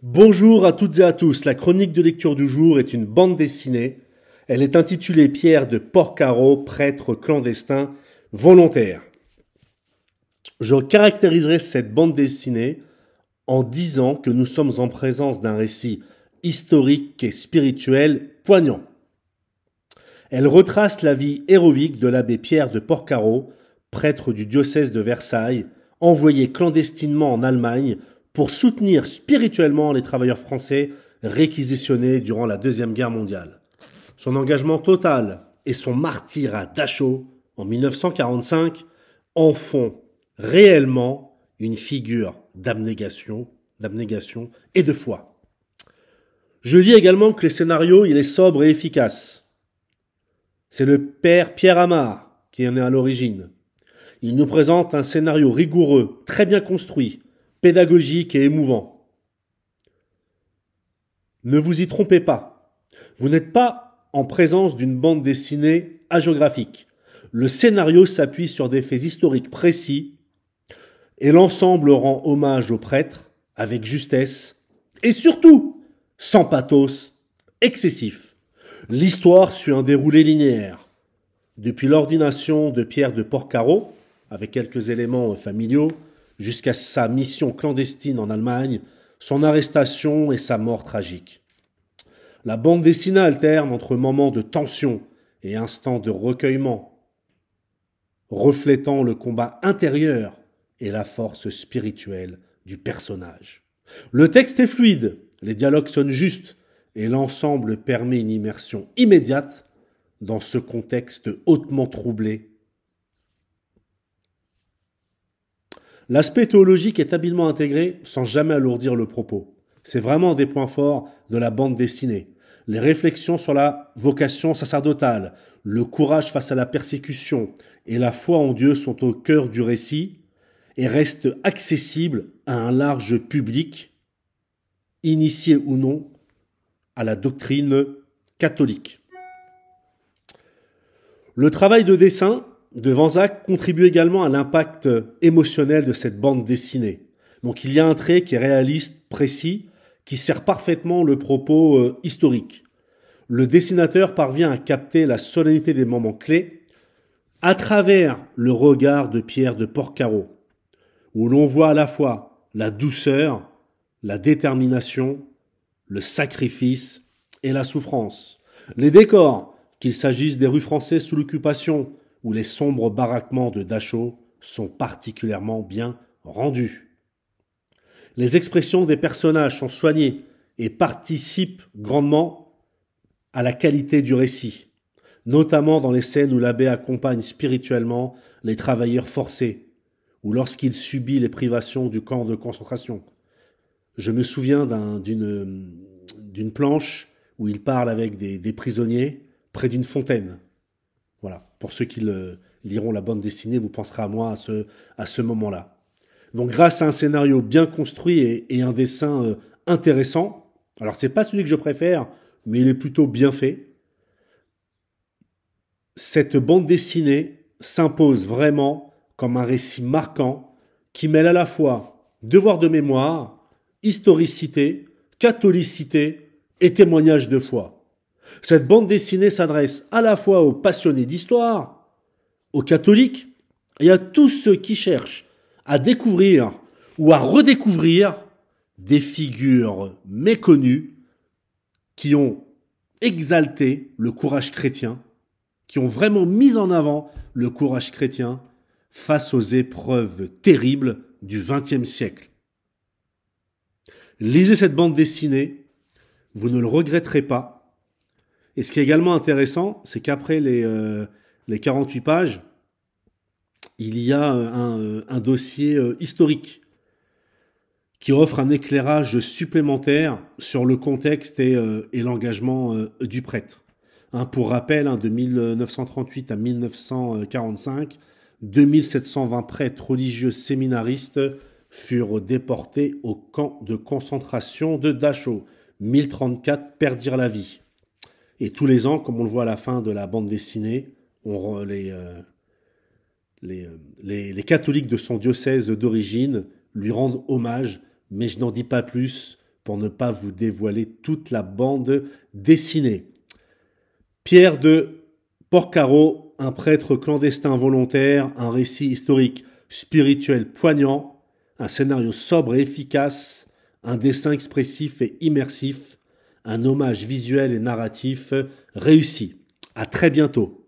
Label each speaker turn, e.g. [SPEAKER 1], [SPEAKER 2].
[SPEAKER 1] Bonjour à toutes et à tous, la chronique de lecture du jour est une bande dessinée. Elle est intitulée Pierre de Porcaro, prêtre clandestin volontaire. Je caractériserai cette bande dessinée en disant que nous sommes en présence d'un récit historique et spirituel poignant. Elle retrace la vie héroïque de l'abbé Pierre de Porcaro, prêtre du diocèse de Versailles, envoyé clandestinement en Allemagne pour soutenir spirituellement les travailleurs français réquisitionnés durant la Deuxième Guerre mondiale. Son engagement total et son martyre à Dachau en 1945 en font réellement une figure d'abnégation et de foi. Je dis également que le scénario, il est sobre et efficace. C'est le père Pierre Amar qui en est à l'origine. Il nous présente un scénario rigoureux, très bien construit, pédagogique et émouvant. Ne vous y trompez pas. Vous n'êtes pas en présence d'une bande dessinée hagiographique. Le scénario s'appuie sur des faits historiques précis et l'ensemble rend hommage au prêtre avec justesse et surtout sans pathos excessif. L'histoire suit un déroulé linéaire. Depuis l'ordination de Pierre de Porcaro, avec quelques éléments familiaux, jusqu'à sa mission clandestine en Allemagne, son arrestation et sa mort tragique. La bande dessinée alterne entre moments de tension et instants de recueillement, reflétant le combat intérieur et la force spirituelle du personnage. Le texte est fluide, les dialogues sonnent justes et l'ensemble permet une immersion immédiate dans ce contexte hautement troublé. L'aspect théologique est habilement intégré sans jamais alourdir le propos. C'est vraiment un des points forts de la bande dessinée. Les réflexions sur la vocation sacerdotale, le courage face à la persécution et la foi en Dieu sont au cœur du récit et restent accessibles à un large public, initié ou non à la doctrine catholique. Le travail de dessin de Vanzac contribue également à l'impact émotionnel de cette bande dessinée. Donc il y a un trait qui est réaliste, précis, qui sert parfaitement le propos historique. Le dessinateur parvient à capter la solennité des moments clés à travers le regard de Pierre de Porcaro, où l'on voit à la fois la douceur, la détermination, le sacrifice et la souffrance. Les décors, qu'il s'agisse des rues françaises sous l'occupation ou les sombres baraquements de Dachau, sont particulièrement bien rendus. Les expressions des personnages sont soignées et participent grandement à la qualité du récit, notamment dans les scènes où l'abbé accompagne spirituellement les travailleurs forcés ou lorsqu'il subit les privations du camp de concentration. Je me souviens d'une planche où il parle avec des prisonniers près d'une fontaine. Voilà, pour ceux qui liront la bande dessinée, vous penserez à moi à ce moment-là. Donc grâce à un scénario bien construit et un dessin intéressant, alors c'est pas celui que je préfère, mais il est plutôt bien fait, cette bande dessinée s'impose vraiment comme un récit marquant qui mêle à la fois devoir de mémoire, historicité, catholicité et témoignage de foi. Cette bande dessinée s'adresse à la fois aux passionnés d'histoire, aux catholiques et à tous ceux qui cherchent à découvrir ou à redécouvrir des figures méconnues qui ont exalté le courage chrétien, qui ont vraiment mis en avant le courage chrétien face aux épreuves terribles du XXe siècle. Lisez cette bande dessinée, vous ne le regretterez pas. Et ce qui est également intéressant, c'est qu'après les 48 pages, il y a un dossier historique qui offre un éclairage supplémentaire sur le contexte et l'engagement du prêtre. Pour rappel, de 1938 à 1945, 2720 prêtres religieux séminaristes furent déportés au camp de concentration de Dachau. 1034 perdirent la vie. Et tous les ans, comme on le voit à la fin de la bande dessinée, les catholiques de son diocèse d'origine lui rendent hommage, mais je n'en dis pas plus pour ne pas vous dévoiler toute la bande dessinée. Pierre de Porcaro, un prêtre clandestin volontaire, un récit historique spirituel poignant, un scénario sobre et efficace, un dessin expressif et immersif, un hommage visuel et narratif réussi. À très bientôt.